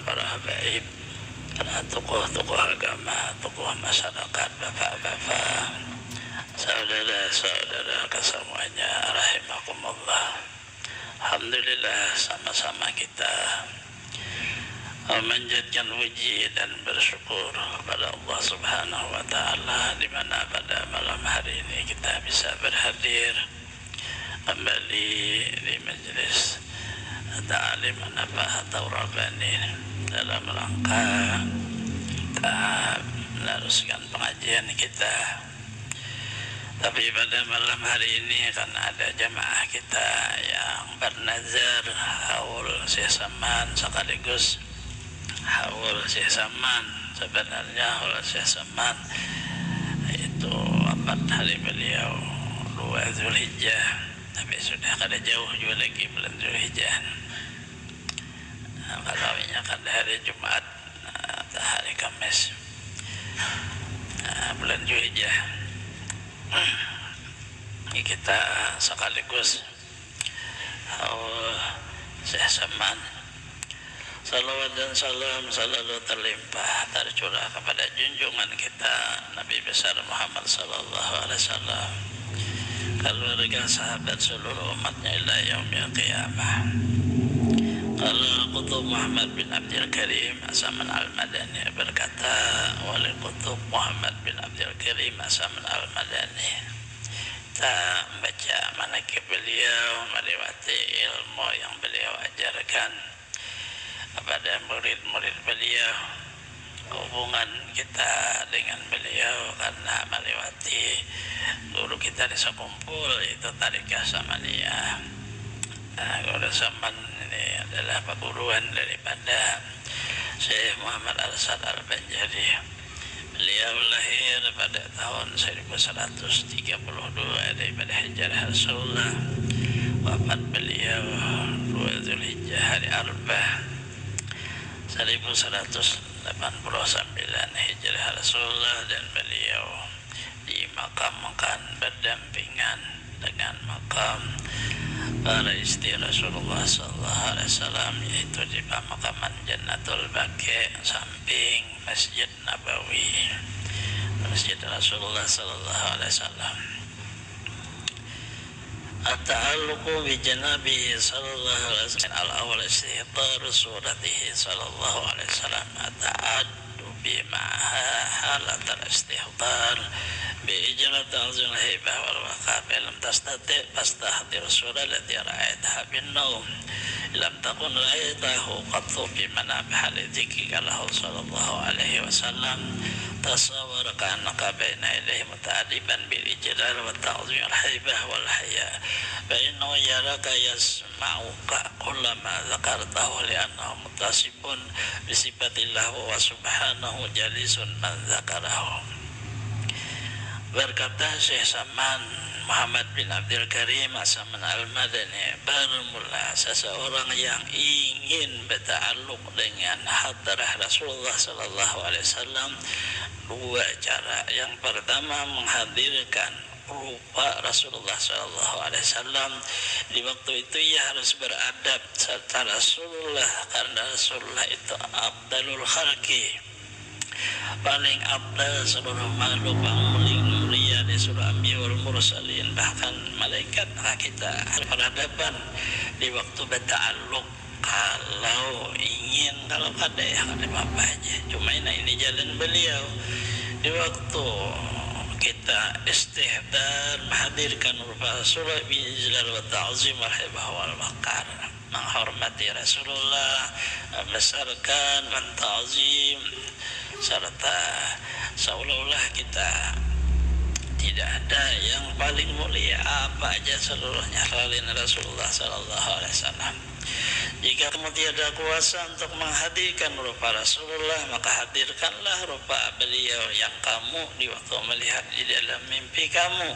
para habaib, para tokoh-tokoh agama, tokoh masyarakat, bapak-bapak, saudara-saudara kesemuanya, rahimakumullah. Alhamdulillah, sama-sama kita memanjatkan puji dan bersyukur kepada Allah Subhanahu wa taala, di mana pada malam hari ini kita bisa berhadir kembali di majelis ta'lim an-nafah atau rabbani dalam rangka kita meneruskan pengajian kita. Tapi pada malam hari ini karena ada jamaah kita yang bernazar haul Syekh Saman, sekaligus haul Syekh Saman, sebenarnya haul Syekh Saman itu 4 hari beliau 2 Zulhijjah, tapi sudah kada jauh juga lagi bulan Zulhijjah. Kalau ini kada hari Jumat, hari Kamis, bulan Zulhijjah. Kita sekaligus Syekh Saman, salawat dan salam selalu terlimpah tercurah kepada junjungan kita Nabi besar Muhammad sallallahu alaihi wasallam, keluarga, sahabat, seluruh umatnya ila yaumil qiyamah. Qala Qutub Muhammad bin Abdul Karim As-Saman Al-Madani berkata, Wali Qutub Muhammad bin Abdul Karim As-Saman Al-Madani, kita membaca manaqib beliau, melewati ilmu yang beliau ajarkan kepada murid-murid beliau, hubungan kita dengan beliau karena melewati guru kita di sekumpul, itu Tariqah Samaniyah. Guru Saman ini adalah perguruan daripada Syekh Muhammad Al-Sad Al-Banjari. Beliau lahir pada tahun 1132 daripada Hijrah Rasulullah. Wafat beliau 2 Zulhijjah hari Arba'ah 1189 Hijrah Rasulullah, dan beliau dimakamkan berdampingan dengan makam para istri Rasulullah sallallahu alaihi wasallam, yaitu di pemakaman Jannatul Baqi samping Masjid Nabawi, Masjid Rasulullah sallallahu alaihi wasallam. At-ta'alluqu bi janabihi sallallahu alaihi wasallam al-awwal istihtar suratihi sallallahu alaihi wasallam, at-ta'addu bi ma'ha halat al-istihtar bi ijrat ta'zul haibah wal waqafi lam tastati fastahdir surah allati ra'aitaha bin naum lam takun ra'aitahu qattu bi manabih al-dhikri lahu sallallahu alaihi wasallam tasawwar ka'annaka baina yadayhi muta'adiban bil ijlal wa ta'zim al-haibah wal haya fa innahu yaraka yasma'uka kullama dzakartahu li'annahu muttasifun bi sifatillah wa subhanahu jalisun man dzakarahu. Berkata Syekh Saman Muhammad bin Abdul Karim As-Saman Al-Madani, bermula seseorang yang ingin berta'alluq dengan hadrah Rasulullah sallallahu alaihi wasallam 2 cara. Yang pertama, menghadirkan rupa Rasulullah sallallahu alaihi wasallam. Di waktu itu ia harus beradab serta Rasulullah, karena Rasulullah itu afdalul khalqi, paling afdal seluruh makhluk, mulia di seluruh anbiya wal mursalin, bahkan malaikat. Kita berhadapan di waktu berta'alluq. Kalau ingin, kalau kada ya kada apa aja, cuma ini jalan beliau. Di waktu kita istihdar menghadirkan rupa Rasulullah bi ijlal wa ta'zim wal haibah wal waqar, menghormati Rasulullah, membesarkan, menta'zim, serta seolah-olah kita tidak ada yang paling mulia, apa aja seluruhnya selain Rasulullah sallallahu alaihi wasallam. Jika kamu tiada kuasa untuk menghadirkan rupa Rasulullah, maka hadirkanlah rupa beliau yang kamu di waktu melihat di dalam mimpi kamu.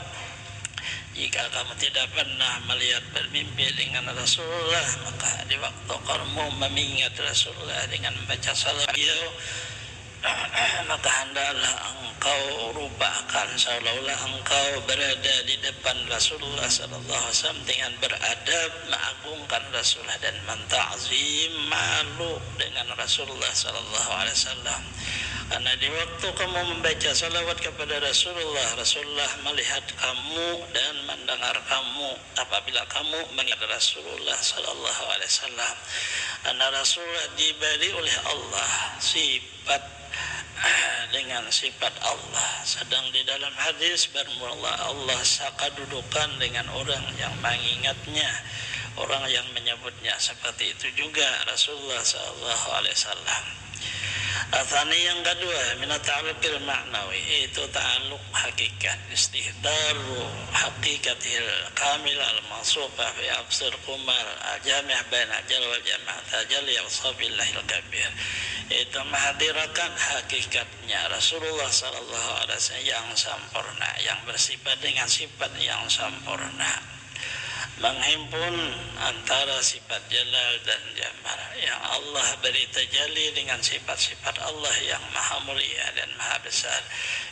Jika kamu tidak pernah melihat bermimpi dengan Rasulullah, maka di waktu kamu mengingat Rasulullah dengan membaca salat beliau, maka hendaklah engkau engkau rupakan, seolah-olah engkau berada di depan Rasulullah sallallahu alaihi wasallam dengan beradab mengagungkan Rasulullah dan menta'zim, malu dengan Rasulullah sallallahu alaihi wasallam. Karena di waktu kamu membaca salawat kepada Rasulullah, Rasulullah melihat kamu dan mendengar kamu apabila kamu mengingat Rasulullah sallallahu alaihi wasallam. Karena Rasulullah diberi oleh Allah sifat dengan sifat Allah. Sedang di dalam hadis bermula Allah kedudukan dengan orang yang mengingatnya, orang yang menyebutnya. Seperti itu juga Rasulullah sallallahu alaihi wasallam. Athani yang kedua, minat ta'alluqil ma'nawi, itu ta'alluq hakikat, istihdaru hakikatil kamil al-mawsufah fi absir kumal al-jami' baina jal wal jama' tajalli al-sabillahil kabir. Itu menghadirkan hakikatnya Rasulullah sallallahu alaihi wasallam yang sempurna, yang bersifat dengan sifat yang sempurna, menghimpun antara sifat jalal dan jamal yang Allah beri tajalli dengan sifat-sifat Allah yang maha mulia dan maha besar,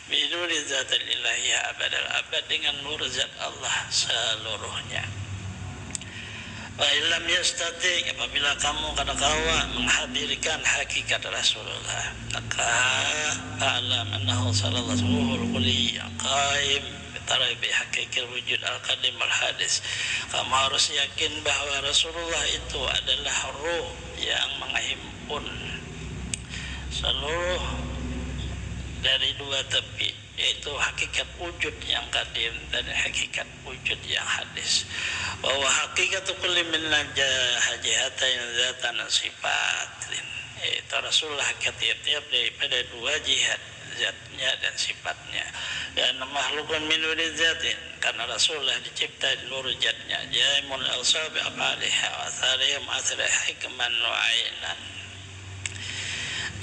biduri zatil ilahiyah abadal abad, dengan nur zat Allah seluruhnya. Wa illam yastati, apabila kamu kadakawa menghadirkan hakikat Rasulullah, maka alam annahu sallallahu alaihi wasallam qaim tarabi hakikil wujud al-qadim al-hadis. Kamu harus yakin bahwa Rasulullah itu adalah ruh yang menghimpun seluruh dari dua tepi, yaitu hakikat wujud yang qadim dan hakikat wujud yang hadis. Bahwa hakikat kulli min hajihatain zatan sifatin, yaitu Rasulullah tiap-tiap daripada dua jihad, zatnya dan sifatnya. Dan makhlukun min wuri zatin, karena Rasulullah dicipta di nur zatnya, jaimun al-sabi aqaliha wa tharihim athri hikman wa ainan.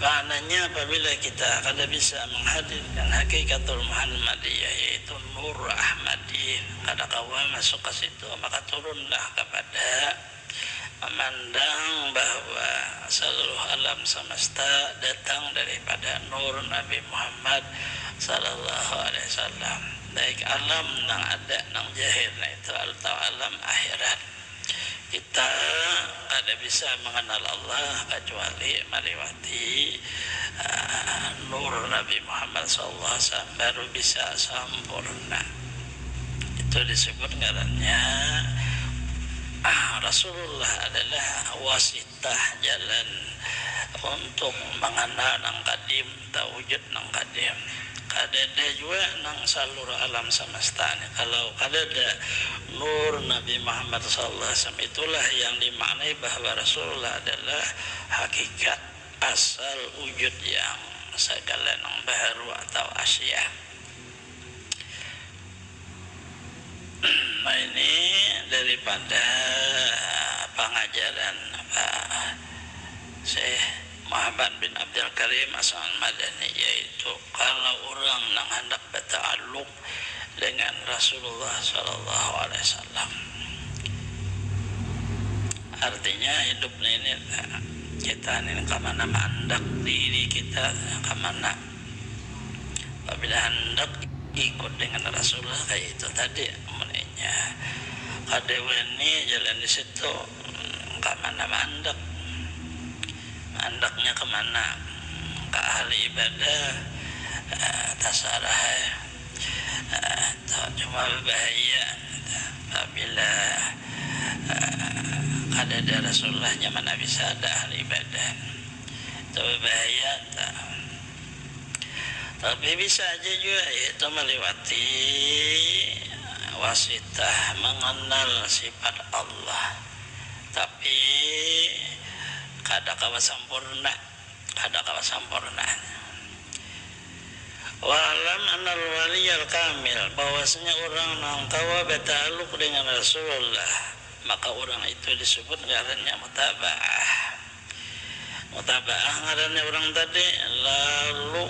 Maknanya apabila kita kada bisa menghadirkan hakikatul Muhammadiyah, yaitu nur Ahmadiyah, kada kawa masuk ke situ, maka turunlah kepada memandang bahwa seluruh alam semesta datang daripada nur Nabi Muhammad sallallahu alaihi wasallam. Baik alam nang ada nang jahir, nah itu atau alam akhirat. Kita ada bisa mengenal Allah kecuali melewati nur Nabi Muhammad sallallahu alaihi wasallam, baru bisa sempurna. Itu disebut ngarannya Rasulullah adalah wasitah jalan untuk mengenal nang kadim, tawujud nang kadim. Kadada juga nang seluruh alam semesta ini. Kalau kadada nur Nabi Muhammad SAW, itulah yang dimaknai bahwa Rasulullah adalah hakikat asal wujud yang segala nang baharu atau asya. Nah ini daripada pengajaran Syekh Muhammad bin Abdul Karim As-Madani, yaitu kalau orang nang hendak berta'alluq dengan Rasulullah sallallahu alaihi wasallam, artinya hidup ini kita ini kemana mandak diri kita kemana, apabila hendak ikut dengan Rasulullah kayak itu tadi menenya kadewani jalan di situ kemana mandak, mandaknya kemana, ke ahli ibadah tasarah cuma berbahaya apabila ada Rasulullahnya mana bisa ada ahli ibadah, itu berbahaya. Tapi bisa aja juga itu melewati wasitah mengenal sifat Allah, tapi kada kawa sempurna, kada kawa sempurna. Wa alam anal waliyal kamil, bahwasanya orang nang kawa bertakluk dengan Rasulullah, maka orang itu disebut ngarannya mutaba'ah. Mutaba'ah ngarannya orang tadi lalu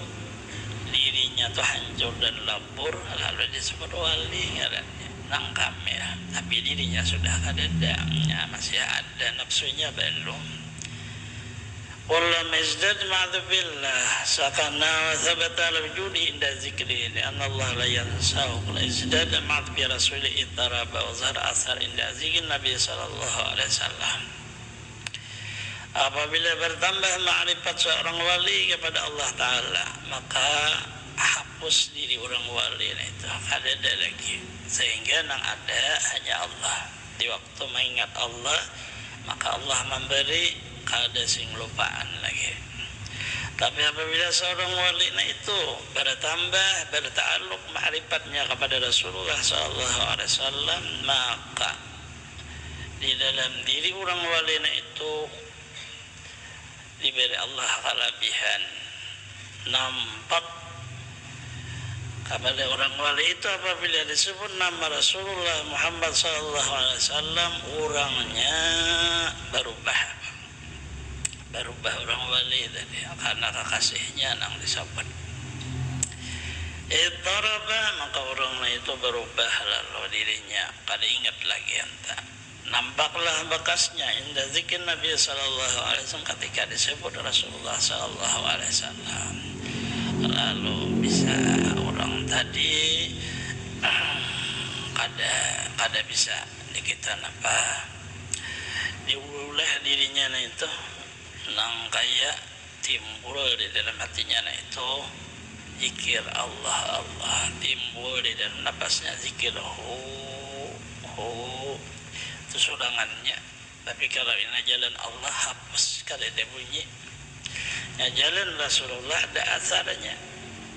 dirinya tuh hancur dan lebur, lalu disebut wali ngarannya nang kamil, tapi dirinya sudah kadedangnya masih ada, nafsunya belum. ولم يزدد معذ بالله سكنا وثبت على وجوده عند ذكره لأن الله لا ينساه لا ازداد معذ برسوله اضطراب وظهر أثر عند ذكر النبي صلى الله عليه وسلم. Apabila bertambah ma'rifat seorang wali kepada Allah Ta'ala, maka hapus diri orang wali itu ada lagi, sehingga yang ada hanya Allah. Di waktu mengingat Allah, maka Allah memberi kada sing lupaan lagi. Tapi apabila seorang wali itu bertambah berta'alluq ma'rifatnya kepada Rasulullah SAW, maka di dalam diri orang wali itu diberi Allah kelebihan nampak kepada orang wali itu. Apabila disebut nama Rasulullah Muhammad SAW, orangnya berubah orang wali tadi karena kekasihnya nang disebut. Itaraba, maka orang itu berubah lalu dirinya kada ingat lagi entah. Nampaklah bekasnya inda zikir Nabi sallallahu alaihi wasallam ketika disebut Rasulullah sallallahu alaihi wasallam. Lalu bisa orang tadi kada bisa dikita apa diulah dirinya itu nang kaya timbul di dalam hatinya itu zikir Allah, timbul di dalam napasnya zikir itu sudangannya. Tapi kalau ini jalan Allah hapus kada ada bunyi. Ya, jalan Rasulullah ada asarnya,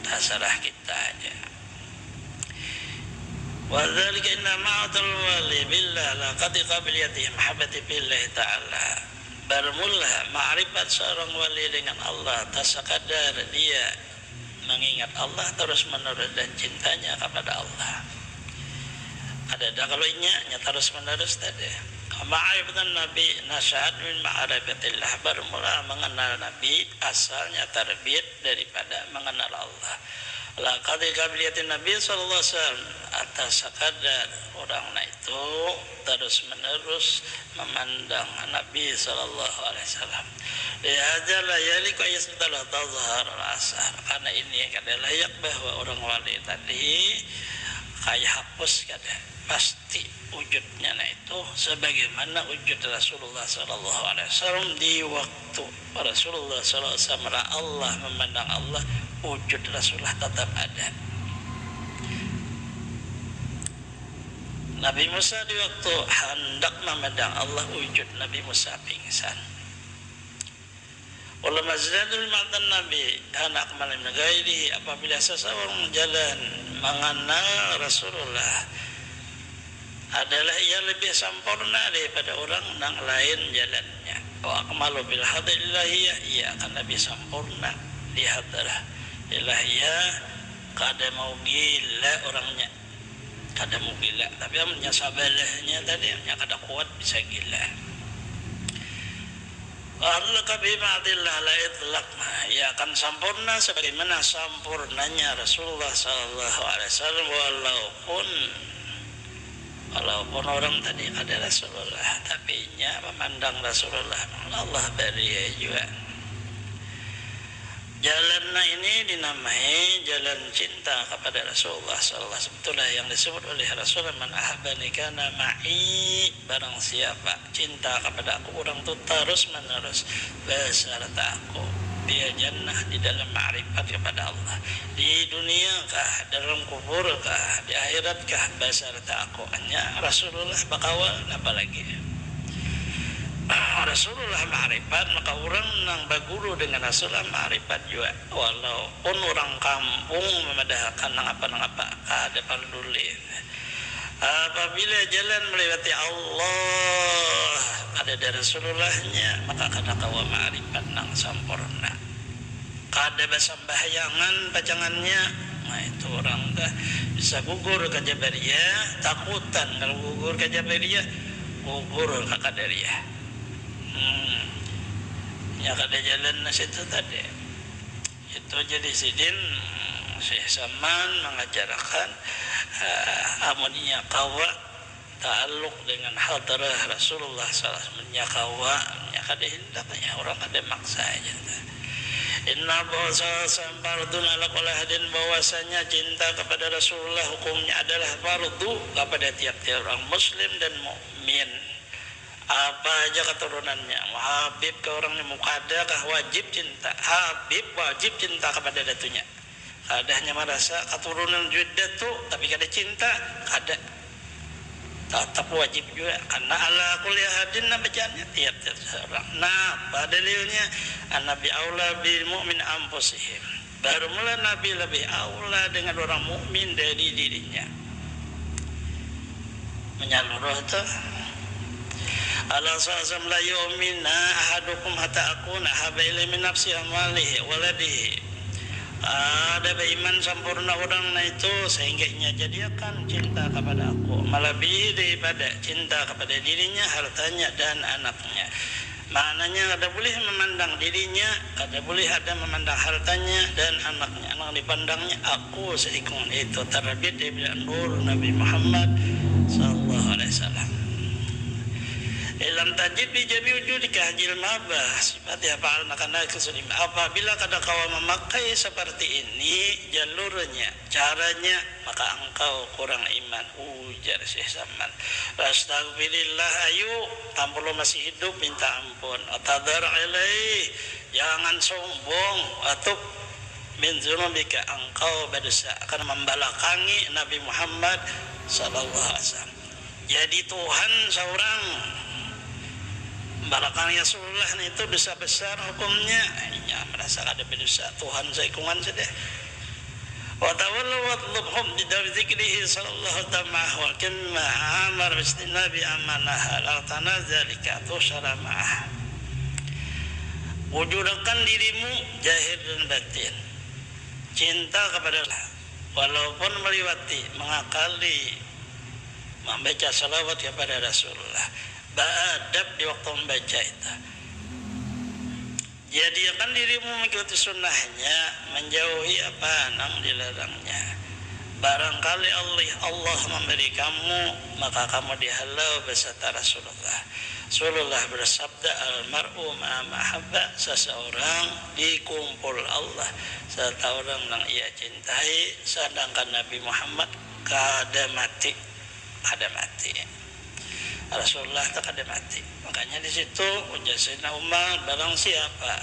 asarah kita aja. Wa dzalika inna ma'atul wali billah la qad qabiliyati mahabbati billah ta'ala. Bermula ma'rifat seorang wali dengan Allah tak sekadar dia mengingat Allah terus menerus dan cintanya kepada Allah. Ada kalau inya terus menerus tadi. Ma'rifatan Nabi nasyad min ma'rifatillah, bermula mengenal Nabi asalnya terbit daripada mengenal Allah. Laqad qabiliyatin Nabi sallallahu alaihi wasallam, atas sekadar orang itu terus menerus memandang Nabi sallallahu alaihi wasallam. Lihaja la yaliku ayasmitalah tazhar al-asar, karena ini kada layak bahwa orang wali tadi kayak hapus kada pasti wujudnya itu sebagaimana wujud Rasulullah sallallahu alaihi wasallam. Di waktu Rasulullah sallallahu alaihi wasallam Allah memandang Allah, wujud Rasulullah tetap ada. Nabi Musa di waktu hendak memandang Allah, wujud Nabi Musa pingsan. Ulama zadul ma'tan Nabi anak malam negairi, apabila seseorang jalan mengenal Rasulullah adalah ia lebih sempurna daripada orang yang lain jalannya. Wa akmalu bil hadilahiyah, ia akan lebih sempurna di hadrah ilahiyah. Kada mau gila orangnya, kada mau gila, tapi amnya sabalahnya tadi amnya kada kuat bisa gila. Allah kabima'adillah la itlaq, ia akan sempurna sebagaimana sempurnanya Rasulullah sallallahu alaihi wasallam. Walaupun orang tadi ada Rasulullah, tapi nya memandang Rasulullah, Allah beri juga. Jalannya ini dinamai jalan cinta kepada Rasulullah sallallahu alaihi wasallam. Itulah yang disebut oleh Rasulullah, man ahabbani kana ma'i, barang siapa cinta kepada aku, orang itu terus menerus beserta aku. Dia jannah di dalam ma'rifat kepada Allah, di dunia kah, dalam kubur kah, di akhirat kah, beserta aku. Hanya Rasulullah bakawal, apalagi Rasulullah ma'rifat, maka orang yang berguru dengan Rasulullah ma'rifat juga. Walaupun orang kampung memedahkan apa ada panduli. Apabila jalan melewati Allah ada dari Rasulullahnya, maka kada kawa ma'rifat nang sempurna. Kada basambahyangan pacangannya, nah itu orang dah bisa gugur ke Jabariyah, takutan kalau gugur ke Jabariyah, gugur ke Qadariyah. Ya kada jalan na situ tadi. Itu jadi sidin Syekh Saman mengajarkan amunnya kawa ta'alluq dengan hadrah Rasulullah sallallahu alaihi wasallam nya kada hendaknya orang kada maksa aja. Inna bahasa fardun ala kulli hadin, bahwasanya cinta kepada Rasulullah hukumnya adalah fardu kepada tiap-tiap orang muslim dan mukmin. Apa aja keturunannya, Habib ke orangnya mukada kah wajib cinta, Habib wajib cinta kepada datunya. Kadahnya merasa keturunan juda tu tapi kada cinta, kada tetap wajib juga karena ala kulli hadin bacaannya tiap-tiap orang. Nah, pada dalilnya Nabi aula bil mu'min anfusihim, baru mula Nabi lebih aula dengan orang mukmin dari dirinya. Menyaluruh tu ala sa'asam la yu'mina ahadukum hatta akuna haba ilai min nafsi amalihi waladihi. Ada beriman sempurna orang itu sehingga ia jadikan cinta kepada aku melebihi daripada cinta kepada dirinya, hartanya dan anaknya. Maknanya ada boleh memandang dirinya, ada boleh ada memandang hartanya dan anaknya. Anak dipandangnya aku seikung itu terbit dari nur Nabi Muhammad sallallahu alaihi wasallam. Ilam tajid bi jami wujudika hajil mabah sifat hafal nakana kesulim. Apabila kada kau memakai seperti ini jalurnya, caranya, maka engkau kurang iman. Ujar Syekh Saman. Astagfirullah, ayu tampul masih hidup minta ampun. Atadar alaih, jangan sombong atau min dzunubika, engkau berdosa akan membelakangi Nabi Muhammad sallallahu alaihi wasallam. Jadi Tuhan seorang balakan Rasulullah itu dosa besar hukumnya. Ya, merasa ada berdosa Tuhan saikungan saja. Wa tawallu watlubhum bi dzikrihi sallallahu ta'ala wa kama amar bistinabi amanaha la tanazalika tusyara ma'ah. Wujudkan dirimu zahir dan batin cinta kepada Allah, walaupun melewati mengakali membaca salawat kepada Rasulullah, beradab di waktu membaca itu. Jadikan dirimu mengikuti sunnahnya, menjauhi apa yang dilarangnya. Barangkali Allah memberi kamu, maka kamu dihalau beserta Rasulullah. Rasulullah bersabda, almar'u ma'a mahabba, seseorang dikumpul Allah serta orang yang ia cintai. Sedangkan Nabi Muhammad kada mati. Rasulullah tak ada mati. Makanya di situ ujar Sayyidina Umar, barang siapa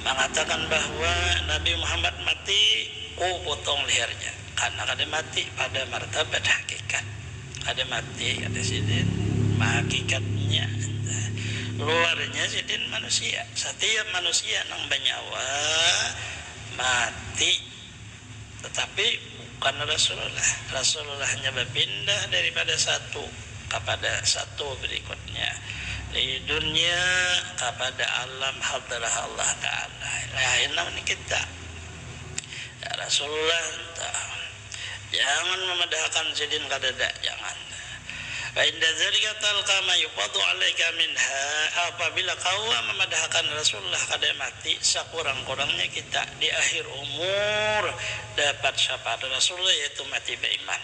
mengatakan bahwa Nabi Muhammad mati, potong lehernya, karena kada mati pada martabat hakikat. Kada mati kata sidin, hakikatnya luarnya sidin manusia. Setiap manusia yang bernyawa mati, tetapi bukan Rasulullah. Rasulullah hanya berpindah daripada satu kepada satu berikutnya, di dunia kepada alam hadrah Allah Ta'ala. Lain namanya kita ya Rasulullah jangan memedahkan sidin kadada, jangan. Wa inda zalika talqa ma yufadu alaika minha, apabila kau memedahkan Rasulullah kada mati, sekurang-kurangnya kita di akhir umur dapat syafaat Rasulullah, yaitu mati beriman.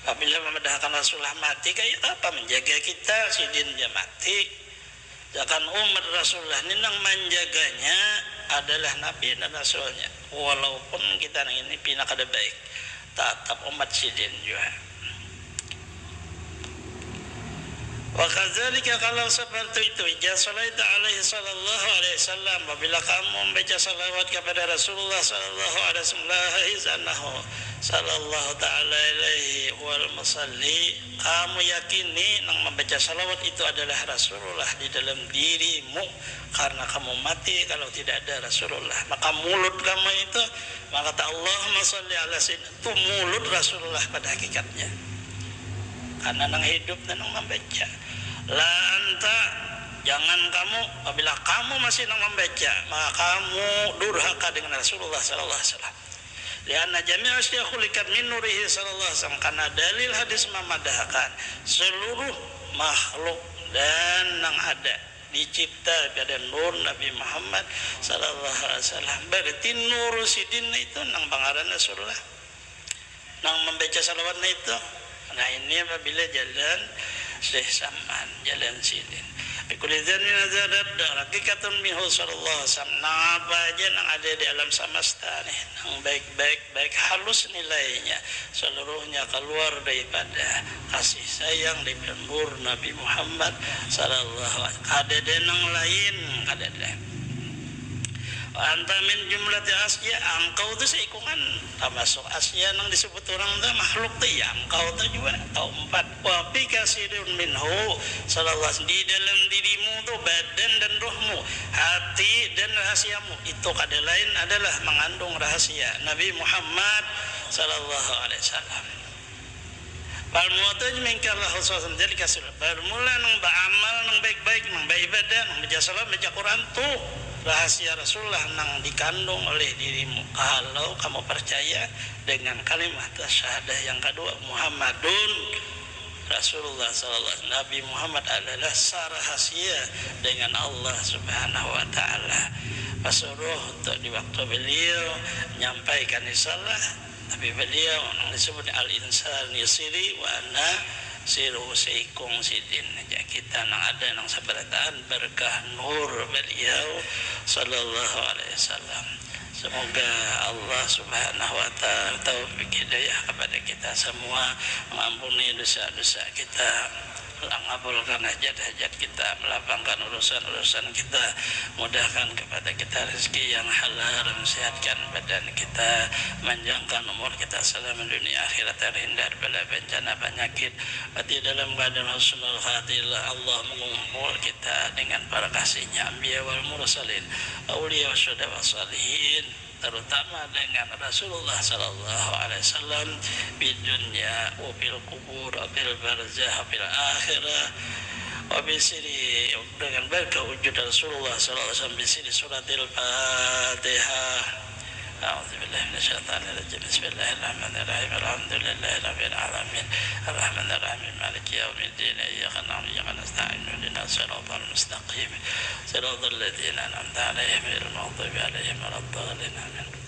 Apabila memedahkan Rasulullah mati, kayak apa menjaga kita sidin dia mati? Jangan umat Rasulullah ini yang menjaganya adalah Nabi dan Rasulnya. Walaupun kita ini pina kada baik, tetap umat sidin juga. Wa kadzalika, kalau seperti itu, jasalaitu alaihi sallallahu alaihi wasallam, apabila kamu membaca salawat kepada Rasulullah sallallahu alaihi wasallam, sallallahu ta'ala alaihi wal musalli, kamu yakini nang membaca salawat itu adalah Rasulullah di dalam dirimu, karena kamu mati kalau tidak ada Rasulullah. Maka mulut kamu itu, maka kata Allahumma shalli ala sayyidina, itu mulut Rasulullah pada hakikatnya, karena nang hidup dan nang membaca. La anta, jangan kamu, apabila kamu masih nang membaca, maka kamu durhaka dengan Rasulullah sallallahu alaihi wasallam. Lianna jami'a asya khuliqat min nurihi sallallahu alaihi wasallam, karena dalil hadis memadahkan seluruh makhluk dan yang ada dicipta pada nur Nabi Muhammad sallallahu alaihi wasallam. Berarti nur sidin itu nang pangaran Rasulullah, nang membaca salawatnya itu Nah ini apabila jalan Syekh Saman, jalan Sidin. Kulidan min azadat hakikatun minhu sallallahu alaihi wasallam. Apa aja yang ada di alam semesta nih, yang baik-baik, baik halus nilainya, seluruhnya keluar daripada kasih sayang di pembur Nabi Muhammad sallallahu alaihi wasallam. Ada denang lain, ada lain. Anta min jumlati asya, engkau tu seikungan termasuk asya yang disebut orang tu makhluk tu ya, engkau tu juga tahu empat. Wa fi kasirun minhu sallallahu di dalam dirimu tu badan dan rohmu, hati dan rahasiamu itu kada lain adalah mengandung rahasia Nabi Muhammad sallallahu alaihi wasallam. Balmuataj mengkalah khususan jadi kasih. Bermula nang beramal nang baik-baik nang beribadah nang baca salat baca Quran tu rahasia Rasulullah nang dikandung oleh dirimu. Kalau kamu percaya dengan kalimat syahadah yang kedua, Muhammadun Rasulullah sallallahu alaihi wasallam, Nabi Muhammad adalah rahasia dengan Allah Subhanahu wa taala. Pasuruh untuk di waktu beliau menyampaikan risalah, tapi beliau disebut al-insan yusiri wa ana siru seikung sidin. Ya kita nang ada nang sabarataan berkah nur beliau sallallahu alaihi wasallam. Semoga Allah Subhanahu wa taala taufik hidayah kepada kita semua, mengampuni dosa-dosa kita, mengabulkan hajat-hajat kita, melapangkan urusan-urusan kita, mudahkan kepada kita rezeki yang halal, mensehatkan badan kita, menjangkan umur kita selama dunia akhirat, terhindar bala bencana penyakit, mati dalam keadaan husnul khatimah. Allah mengumpul kita dengan para kasihnya anbiya wal mursalin, auliya wa syuhada wa salihin, terutama dengan Rasulullah sallallahu alaihi wasallam di dunia, fil kubur, fil barzah, fil akhirah, wa bisiri dengan berkah wujud Rasulullah sallallahu alaihi wasallam bisiri suratil Fatihah. أعوذ بالله من الشيطان الرجيم بسم الله الرحمن الرحيم الحمد لله رب العالمين الرحمن الرحيم مالك يوم الدين إياك نعبد وإياك نستعين اهدنا الصراط المستقيم صراط الذين أنعمت عليهم غير المغضوب عليهم ولا الضالين آمين.